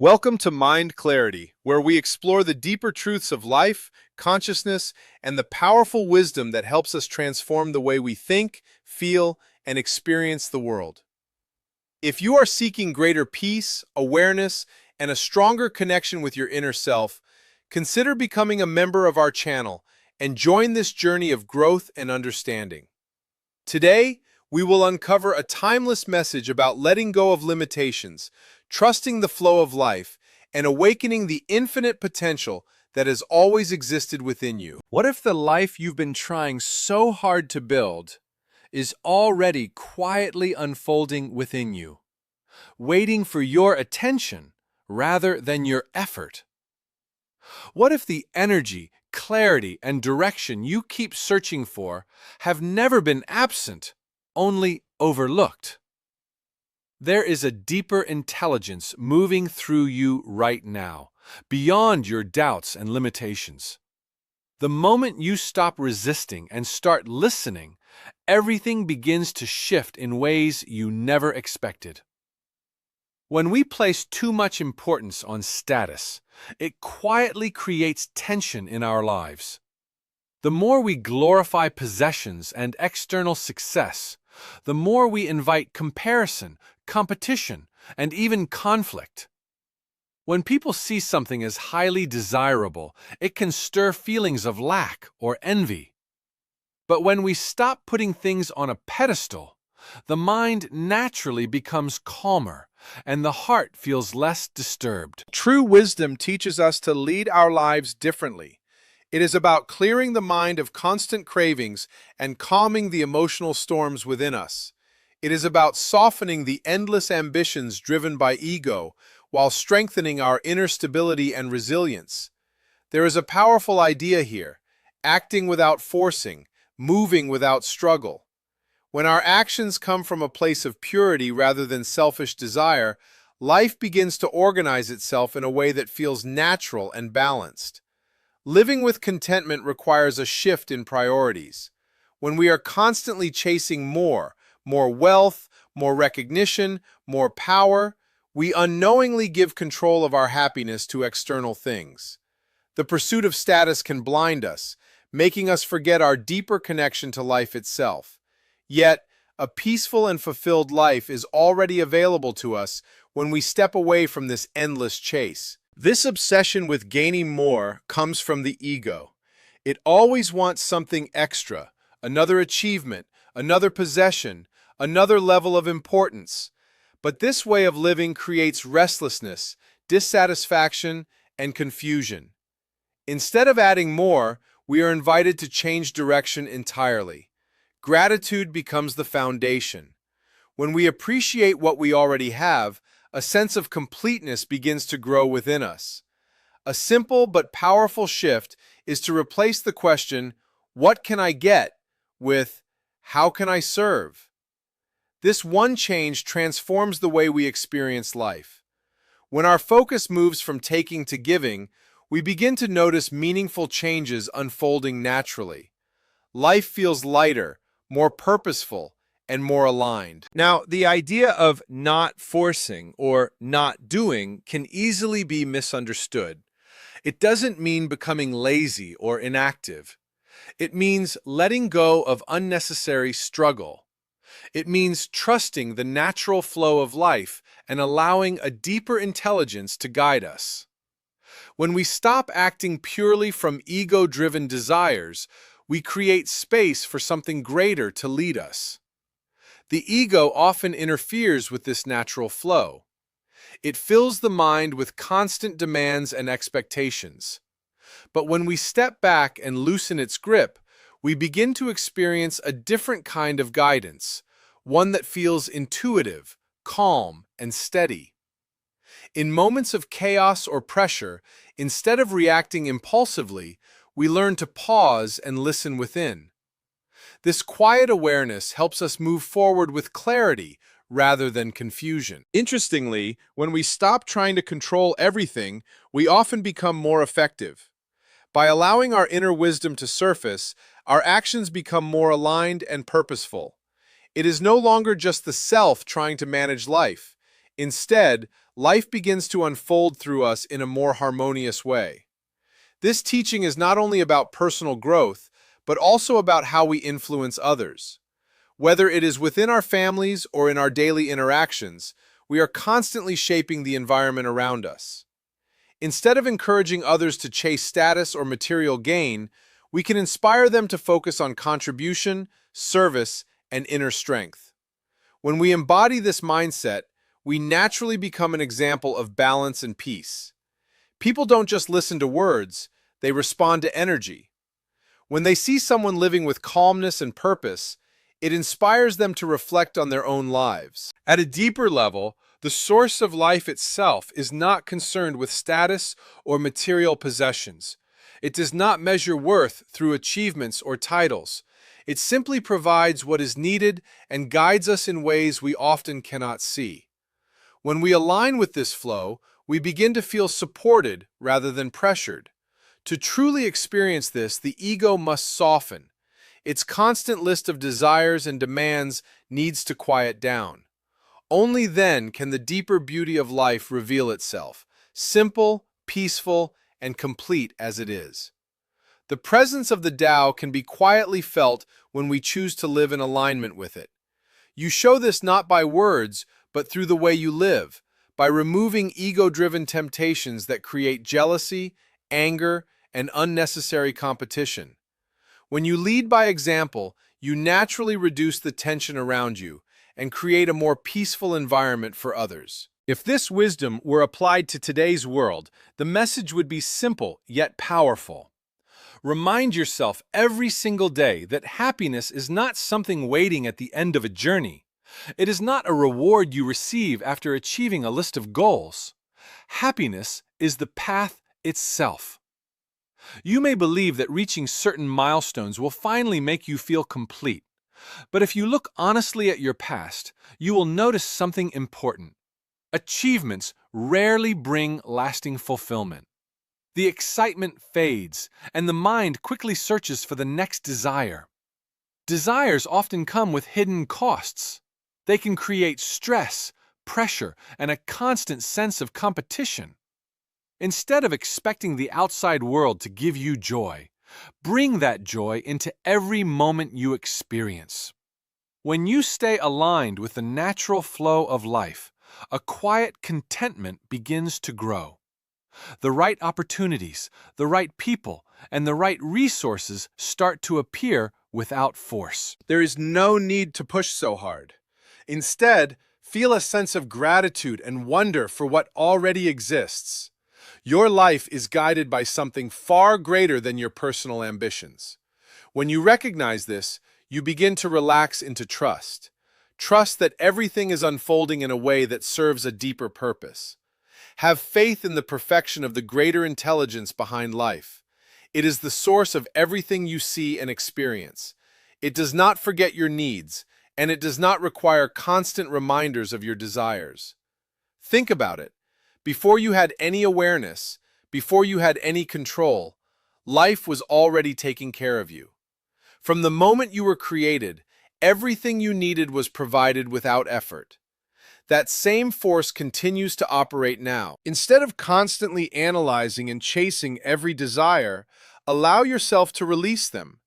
Welcome to Mind Clarity, where we explore the deeper truths of life, consciousness, and the powerful wisdom that helps us transform the way we think, feel, and experience the world. If you are seeking greater peace, awareness, and a stronger connection with your inner self, consider becoming a member of our channel and join this journey of growth and understanding. Today, we will uncover a timeless message about letting go of limitations, trusting the flow of life, and awakening the infinite potential that has always existed within you. What if the life you've been trying so hard to build is already quietly unfolding within you, waiting for your attention rather than your effort? What if the energy, clarity, and direction you keep searching for have never been absent, only overlooked? There is a deeper intelligence moving through you right now, beyond your doubts and limitations. The moment you stop resisting and start listening, everything begins to shift in ways you never expected. When we place too much importance on status, it quietly creates tension in our lives. The more we glorify possessions and external success, the more we invite comparison, competition, and even conflict. When people see something as highly desirable, it can stir feelings of lack or envy. But when we stop putting things on a pedestal, the mind naturally becomes calmer, and the heart feels less disturbed. True wisdom teaches us to lead our lives differently. It is about clearing the mind of constant cravings and calming the emotional storms within us. It is about softening the endless ambitions driven by ego while strengthening our inner stability and resilience. There is a powerful idea here: acting without forcing, moving without struggle. When our actions come from a place of purity rather than selfish desire, life begins to organize itself in a way that feels natural and balanced. Living with contentment requires a shift in priorities. When we are constantly chasing more wealth, more recognition, more power, we unknowingly give control of our happiness to external things. The pursuit of status can blind us, making us forget our deeper connection to life itself. Yet, a peaceful and fulfilled life is already available to us when we step away from this endless chase. This obsession with gaining more comes from the ego. It always wants something extra, another achievement, another possession, another level of importance. But this way of living creates restlessness, dissatisfaction, and confusion. Instead of adding more, we are invited to change direction entirely. Gratitude becomes the foundation. When we appreciate what we already have, a sense of completeness begins to grow within us. A simple but powerful shift is to replace the question, "What can I get?" with, "How can I serve?" This one change transforms the way we experience life. When our focus moves from taking to giving, we begin to notice meaningful changes unfolding naturally. Life feels lighter, more purposeful, and more aligned. Now, the idea of not forcing or not doing can easily be misunderstood. It doesn't mean becoming lazy or inactive. It means letting go of unnecessary struggle. It means trusting the natural flow of life and allowing a deeper intelligence to guide us. When we stop acting purely from ego-driven desires, we create space for something greater to lead us. The ego often interferes with this natural flow. It fills the mind with constant demands and expectations. But when we step back and loosen its grip, we begin to experience a different kind of guidance, one that feels intuitive, calm, and steady. In moments of chaos or pressure, instead of reacting impulsively, we learn to pause and listen within. This quiet awareness helps us move forward with clarity rather than confusion. Interestingly, when we stop trying to control everything, we often become more effective. By allowing our inner wisdom to surface, our actions become more aligned and purposeful. It is no longer just the self trying to manage life. Instead, life begins to unfold through us in a more harmonious way. This teaching is not only about personal growth, but also about how we influence others. Whether it is within our families or in our daily interactions, we are constantly shaping the environment around us. Instead of encouraging others to chase status or material gain, we can inspire them to focus on contribution, service, and inner strength. When we embody this mindset, we naturally become an example of balance and peace. People don't just listen to words, they respond to energy. When they see someone living with calmness and purpose, it inspires them to reflect on their own lives. At a deeper level, the source of life itself is not concerned with status or material possessions. It does not measure worth through achievements or titles. It simply provides what is needed and guides us in ways we often cannot see. When we align with this flow, we begin to feel supported rather than pressured. To truly experience this, the ego must soften. Its constant list of desires and demands needs to quiet down. Only then can the deeper beauty of life reveal itself, simple, peaceful, and complete as it is. The presence of the Tao can be quietly felt when we choose to live in alignment with it. You show this not by words, but through the way you live, by removing ego-driven temptations that create jealousy, anger, and unnecessary competition. When you lead by example, you naturally reduce the tension around you and create a more peaceful environment for others. If this wisdom were applied to today's world, the message would be simple yet powerful. Remind yourself every single day that happiness is not something waiting at the end of a journey. It is not a reward you receive after achieving a list of goals. Happiness is the path itself. You may believe that reaching certain milestones will finally make you feel complete. But if you look honestly at your past, you will notice something important. Achievements rarely bring lasting fulfillment. The excitement fades, and the mind quickly searches for the next desire. Desires often come with hidden costs. They can create stress, pressure, and a constant sense of competition. Instead of expecting the outside world to give you joy, bring that joy into every moment you experience. When you stay aligned with the natural flow of life, a quiet contentment begins to grow. The right opportunities, the right people, and the right resources start to appear without force. There is no need to push so hard. Instead, feel a sense of gratitude and wonder for what already exists. Your life is guided by something far greater than your personal ambitions. When you recognize this, you begin to relax into trust. Trust that everything is unfolding in a way that serves a deeper purpose. Have faith in the perfection of the greater intelligence behind life. It is the source of everything you see and experience. It does not forget your needs, and it does not require constant reminders of your desires. Think about it. Before you had any awareness, before you had any control, life was already taking care of you. From the moment you were created, everything you needed was provided without effort. That same force continues to operate now. Instead of constantly analyzing and chasing every desire, allow yourself to release them.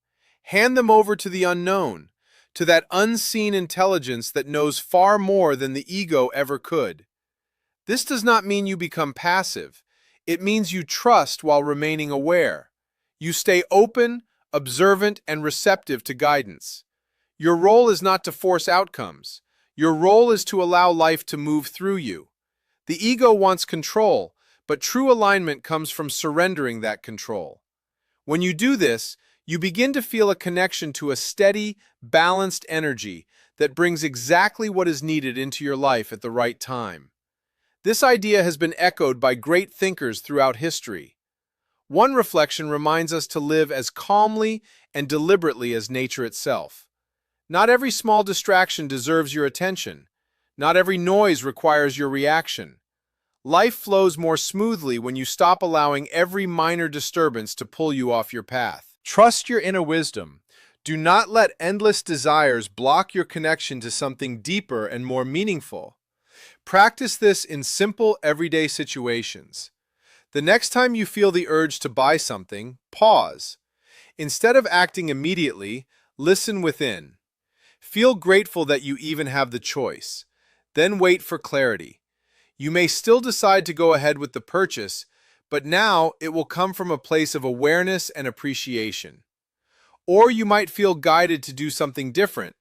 Hand them over to the unknown, to that unseen intelligence that knows far more than the ego ever could. This does not mean you become passive. It means you trust while remaining aware. You stay open, observant, and receptive to guidance. Your role is not to force outcomes. Your role is to allow life to move through you. The ego wants control, but true alignment comes from surrendering that control. When you do this, you begin to feel a connection to a steady, balanced energy that brings exactly what is needed into your life at the right time. This idea has been echoed by great thinkers throughout history. One reflection reminds us to live as calmly and deliberately as nature itself. Not every small distraction deserves your attention. Not every noise requires your reaction. Life flows more smoothly when you stop allowing every minor disturbance to pull you off your path. Trust your inner wisdom. Do not let endless desires block your connection to something deeper and more meaningful. Practice this in simple, everyday situations. The next time you feel the urge to buy something, pause. Instead of acting immediately, listen within. Feel grateful that you even have the choice. Then wait for clarity. You may still decide to go ahead with the purchase, but now it will come from a place of awareness and appreciation. Or you might feel guided to do something different,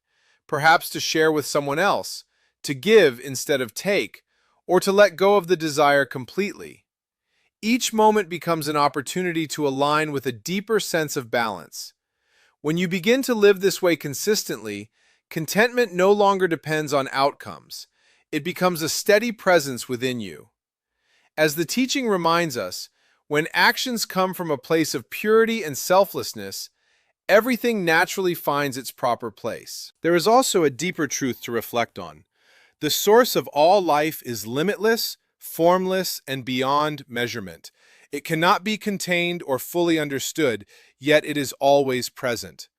perhaps to share with someone else, to give instead of take, or to let go of the desire completely. Each moment becomes an opportunity to align with a deeper sense of balance. When you begin to live this way consistently, contentment no longer depends on outcomes. It becomes a steady presence within you. As the teaching reminds us, when actions come from a place of purity and selflessness, everything naturally finds its proper place. There is also a deeper truth to reflect on. The source of all life is limitless, formless, and beyond measurement. It cannot be contained or fully understood, yet it is always present.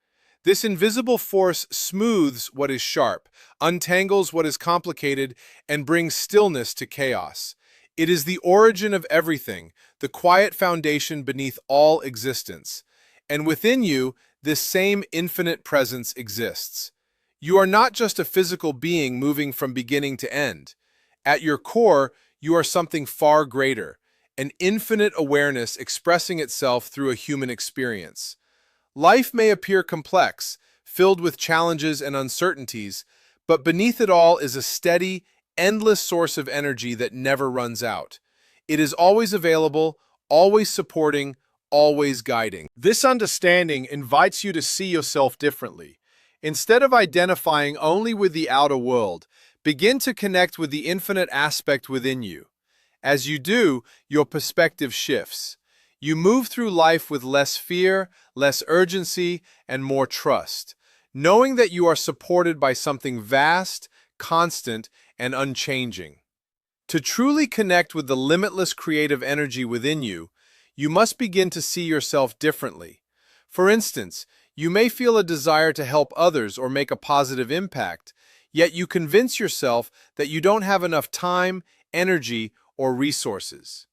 This invisible force smooths what is sharp, untangles what is complicated, and brings stillness to chaos. It is the origin of everything, the quiet foundation beneath all existence. And within you, this same infinite presence exists. You are not just a physical being moving from beginning to end. At your core, you are something far greater, an infinite awareness expressing itself through a human experience. Life may appear complex, filled with challenges and uncertainties, but beneath it all is a steady, endless source of energy that never runs out. It is always available, always supporting, always guiding. This understanding invites you to see yourself differently. Instead of identifying only with the outer world, begin to connect with the infinite aspect within you. As you do, your perspective shifts. You move through life with less fear, less urgency, and more trust, knowing that you are supported by something vast, constant, and unchanging. To truly connect with the limitless creative energy within you, you must begin to see yourself differently. For instance, you may feel a desire to help others or make a positive impact, yet you convince yourself that you don't have enough time, energy, or resources.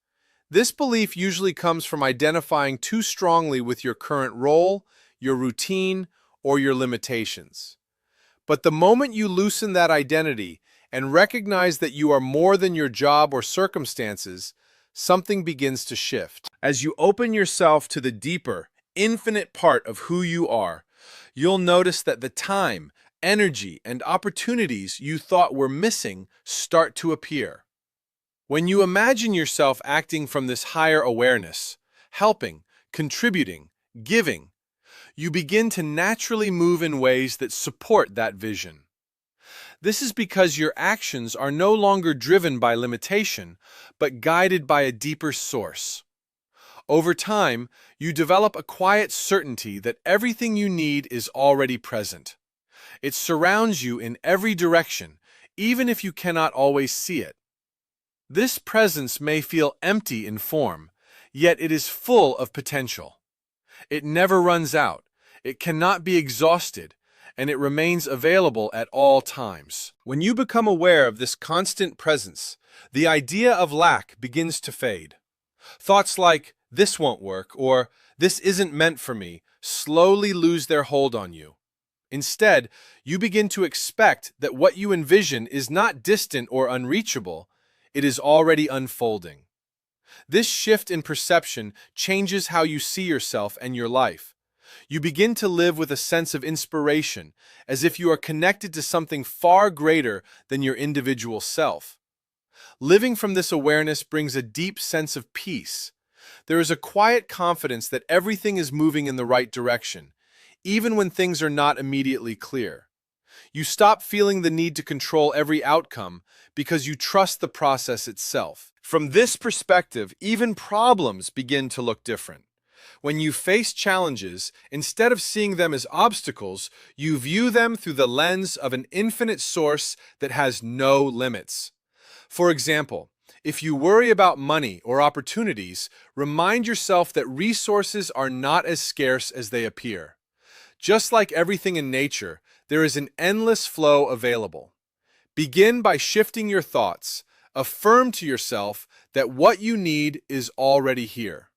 This belief usually comes from identifying too strongly with your current role, your routine, or your limitations. But the moment you loosen that identity and recognize that you are more than your job or circumstances, something begins to shift. As you open yourself to the deeper, infinite part of who you are, you'll notice that the time, energy, and opportunities you thought were missing start to appear. When you imagine yourself acting from this higher awareness, helping, contributing, giving, you begin to naturally move in ways that support that vision. This is because your actions are no longer driven by limitation, but guided by a deeper source. Over time, you develop a quiet certainty that everything you need is already present. It surrounds you in every direction, even if you cannot always see it. This presence may feel empty in form, yet it is full of potential. It never runs out, it cannot be exhausted, and it remains available at all times. When you become aware of this constant presence, the idea of lack begins to fade. Thoughts like, "This won't work," or "This isn't meant for me," slowly lose their hold on you. Instead, you begin to expect that what you envision is not distant or unreachable, it is already unfolding. This shift in perception changes how you see yourself and your life. You begin to live with a sense of inspiration, as if you are connected to something far greater than your individual self. Living from this awareness brings a deep sense of peace. There is a quiet confidence that everything is moving in the right direction, even when things are not immediately clear. You stop feeling the need to control every outcome because you trust the process itself. From this perspective, even problems begin to look different. When you face challenges, instead of seeing them as obstacles, you view them through the lens of an infinite source that has no limits. For example, if you worry about money or opportunities, remind yourself that resources are not as scarce as they appear. Just like everything in nature, there is an endless flow available. Begin by shifting your thoughts. Affirm to yourself that what you need is already here.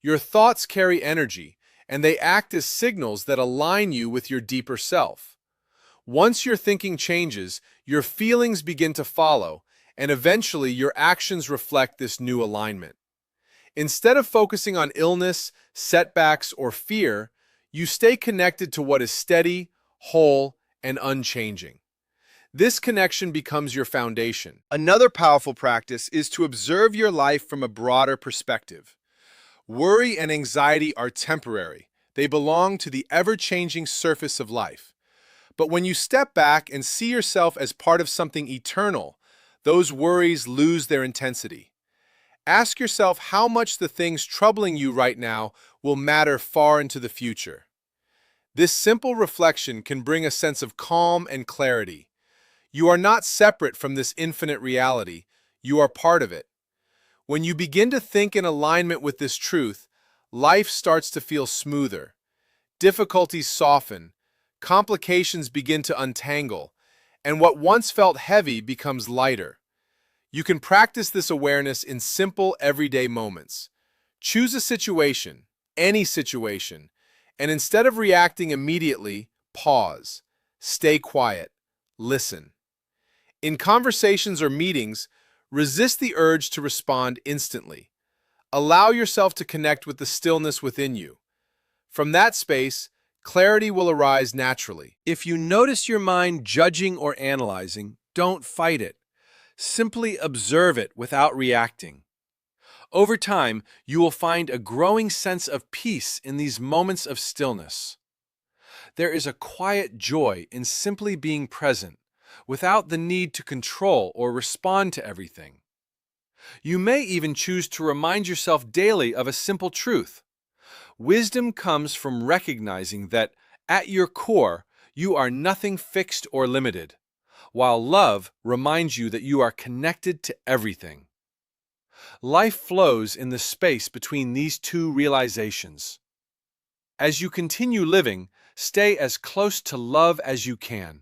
Your thoughts carry energy, and they act as signals that align you with your deeper self. Once your thinking changes, your feelings begin to follow, and eventually your actions reflect this new alignment. Instead of focusing on illness, setbacks, or fear, you stay connected to what is steady, whole, and unchanging. This connection becomes your foundation. Another powerful practice is to observe your life from a broader perspective. Worry and anxiety are temporary. They belong to the ever-changing surface of life. But when you step back and see yourself as part of something eternal, those worries lose their intensity. Ask yourself how much the things troubling you right now will matter far into the future. This simple reflection can bring a sense of calm and clarity. You are not separate from this infinite reality. You are part of it. When you begin to think in alignment with this truth, life starts to feel smoother. Difficulties soften, complications begin to untangle, and what once felt heavy becomes lighter. You can practice this awareness in simple, everyday moments. Choose a situation, any situation, and instead of reacting immediately, pause. Stay quiet. Listen. In conversations or meetings, resist the urge to respond instantly. Allow yourself to connect with the stillness within you. From that space, clarity will arise naturally. If you notice your mind judging or analyzing, don't fight it. Simply observe it without reacting. Over time, you will find a growing sense of peace in these moments of stillness. There is a quiet joy in simply being present, without the need to control or respond to everything. You may even choose to remind yourself daily of a simple truth. Wisdom comes from recognizing that, at your core, you are nothing fixed or limited, while love reminds you that you are connected to everything. Life flows in the space between these two realizations. As you continue living, stay as close to love as you can.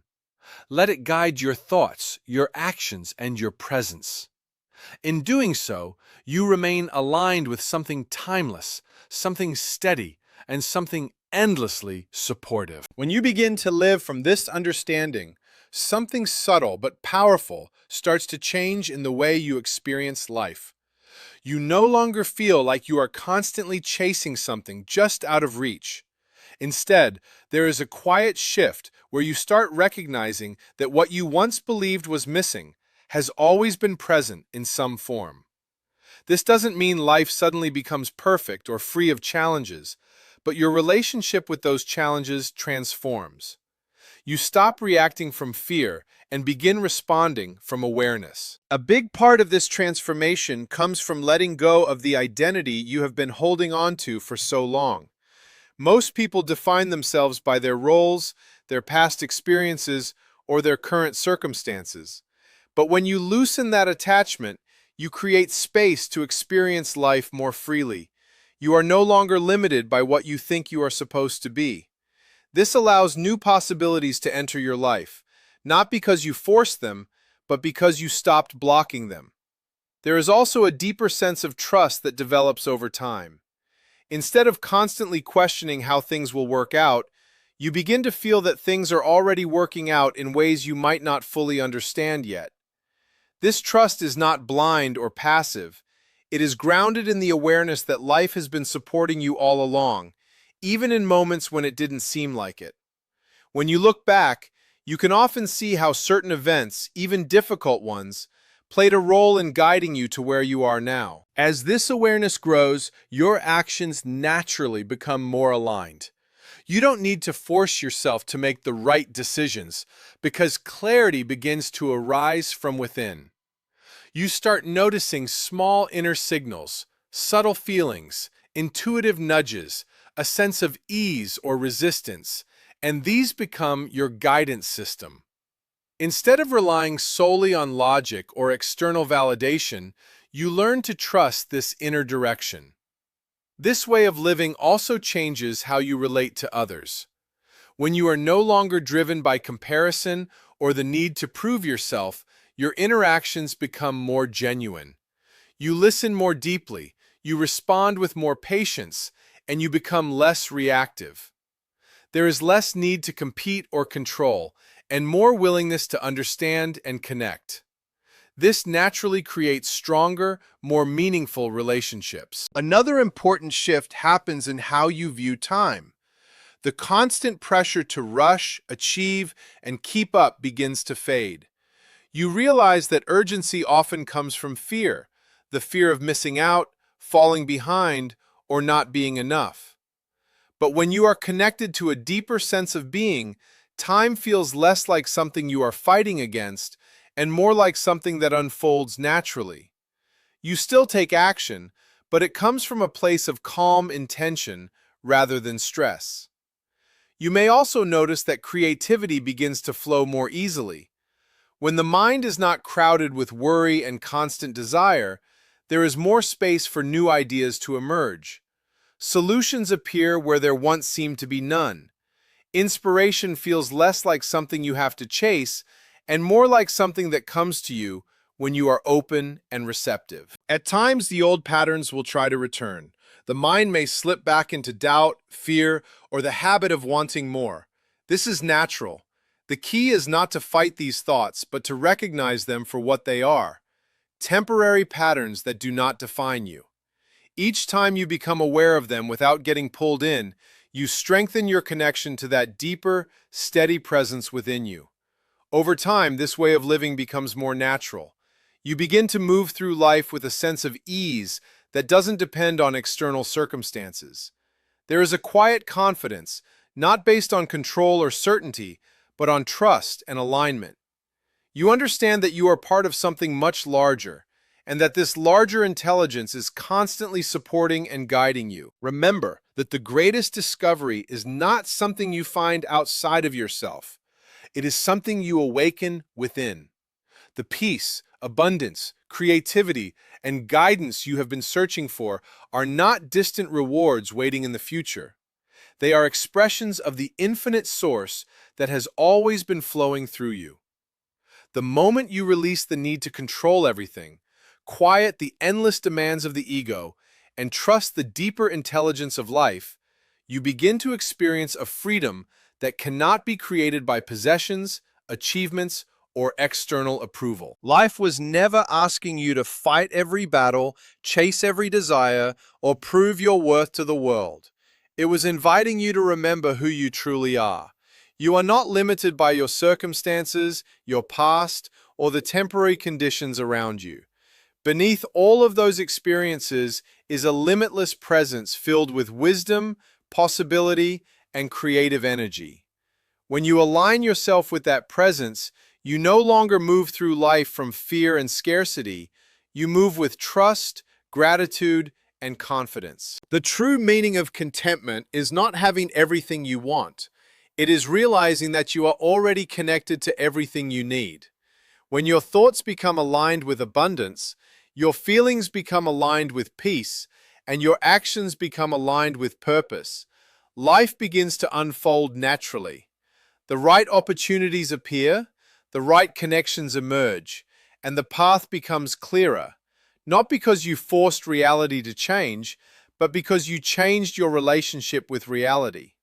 Let it guide your thoughts, your actions, and your presence. In doing so, you remain aligned with something timeless, something steady, and something endlessly supportive. When you begin to live from this understanding, something subtle but powerful starts to change in the way you experience life. You no longer feel like you are constantly chasing something just out of reach. Instead, there is a quiet shift where you start recognizing that what you once believed was missing has always been present in some form. This doesn't mean life suddenly becomes perfect or free of challenges, but your relationship with those challenges transforms. You stop reacting from fear and begin responding from awareness. A big part of this transformation comes from letting go of the identity you have been holding on to for so long. Most people define themselves by their roles, their past experiences, or their current circumstances. But when you loosen that attachment, you create space to experience life more freely. You are no longer limited by what you think you are supposed to be. This allows new possibilities to enter your life, not because you forced them, but because you stopped blocking them. There is also a deeper sense of trust that develops over time. Instead of constantly questioning how things will work out, you begin to feel that things are already working out in ways you might not fully understand yet. This trust is not blind or passive. It is grounded in the awareness that life has been supporting you all along, even in moments when it didn't seem like it. When you look back, you can often see how certain events, even difficult ones, played a role in guiding you to where you are now. As this awareness grows, your actions naturally become more aligned. You don't need to force yourself to make the right decisions, because clarity begins to arise from within. You start noticing small inner signals, subtle feelings, intuitive nudges, a sense of ease or resistance, and these become your guidance system. Instead of relying solely on logic or external validation, you learn to trust this inner direction. This way of living also changes how you relate to others. When you are no longer driven by comparison or the need to prove yourself, Your interactions become more genuine. You listen more deeply, you respond with more patience, and you become less reactive. There is less need to compete or control, and more willingness to understand and connect. This naturally creates stronger, more meaningful relationships. Another important shift happens in how you view time. The constant pressure to rush, achieve, and keep up begins to fade. You realize that urgency often comes from fear, the fear of missing out, falling behind, or not being enough. But when you are connected to a deeper sense of being, time feels less like something you are fighting against and more like something that unfolds naturally. You still take action, but it comes from a place of calm intention rather than stress. You may also notice that creativity begins to flow more easily. When the mind is not crowded with worry and constant desire, there is more space for new ideas to emerge. Solutions appear where there once seemed to be none. Inspiration feels less like something you have to chase and more like something that comes to you when you are open and receptive. At times, the old patterns will try to return. The mind may slip back into doubt, fear, or the habit of wanting more. This is natural. The key is not to fight these thoughts, but to recognize them for what they are: temporary patterns that do not define you. Each time you become aware of them without getting pulled in, you strengthen your connection to that deeper, steady presence within you. Over time, this way of living becomes more natural. You begin to move through life with a sense of ease that doesn't depend on external circumstances. There is a quiet confidence, not based on control or certainty, but on trust and alignment. You understand that you are part of something much larger, and that this larger intelligence is constantly supporting and guiding you. Remember that the greatest discovery is not something you find outside of yourself. It is something you awaken within. The peace, abundance, creativity, and guidance you have been searching for are not distant rewards waiting in the future. They are expressions of the infinite source that has always been flowing through you. The moment you release the need to control everything, quiet the endless demands of the ego, and trust the deeper intelligence of life, you begin to experience a freedom that cannot be created by possessions, achievements, or external approval. Life was never asking you to fight every battle, chase every desire, or prove your worth to the world. It was inviting you to remember who you truly are. You are not limited by your circumstances, your past, or the temporary conditions around you. Beneath all of those experiences is a limitless presence filled with wisdom, possibility, and creative energy. When you align yourself with that presence, you no longer move through life from fear and scarcity. You move with trust, gratitude, and confidence. The true meaning of contentment is not having everything you want. It is realizing that you are already connected to everything you need. When your thoughts become aligned with abundance, your feelings become aligned with peace, and your actions become aligned with purpose, life begins to unfold naturally. The right opportunities appear, the right connections emerge, and the path becomes clearer, not because you forced reality to change, but because you changed your relationship with reality.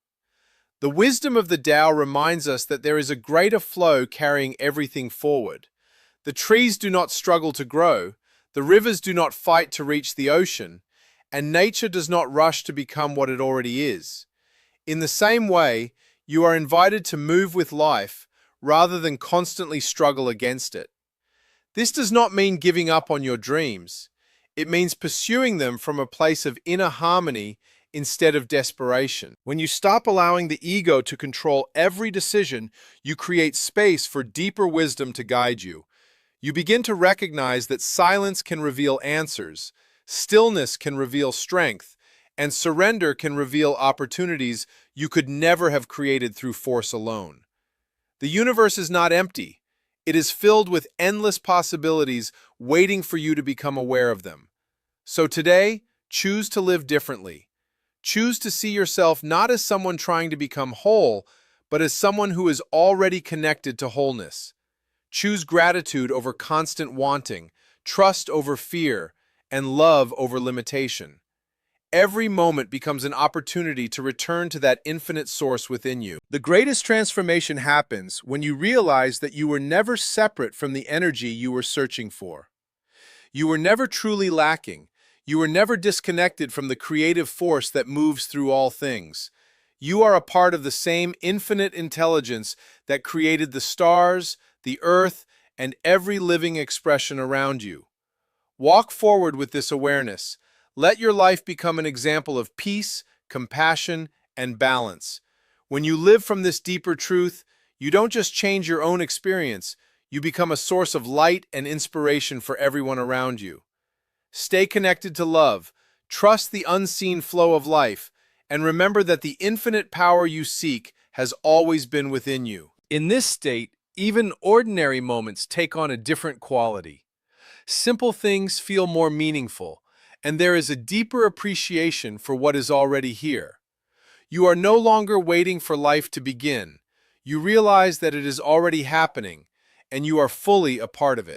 The wisdom of the Tao reminds us that there is a greater flow carrying everything forward. The trees do not struggle to grow, the rivers do not fight to reach the ocean, and nature does not rush to become what it already is. In the same way, you are invited to move with life rather than constantly struggle against it. This does not mean giving up on your dreams. It means pursuing them from a place of inner harmony instead of desperation. When you stop allowing the ego to control every decision, you create space for deeper wisdom to guide you. You begin to recognize that silence can reveal answers, stillness can reveal strength, and surrender can reveal opportunities you could never have created through force alone. The universe is not empty. It is filled with endless possibilities waiting for you to become aware of them. So today, choose to live differently. Choose to see yourself not as someone trying to become whole, but as someone who is already connected to wholeness. Choose gratitude over constant wanting, trust over fear, and love over limitation. Every moment becomes an opportunity to return to that infinite source within you. The greatest transformation happens when you realize that you were never separate from the energy you were searching for. You were never truly lacking. You were never disconnected from the creative force that moves through all things. You are a part of the same infinite intelligence that created the stars, the earth, and every living expression around you. Walk forward with this awareness. Let your life become an example of peace, compassion, and balance. When you live from this deeper truth, you don't just change your own experience, you become a source of light and inspiration for everyone around you. Stay connected to love, trust the unseen flow of life, and remember that the infinite power you seek has always been within you. In this state, even ordinary moments take on a different quality. Simple things feel more meaningful, and there is a deeper appreciation for what is already here. You are no longer waiting for life to begin. You realize that it is already happening, and you are fully a part of it.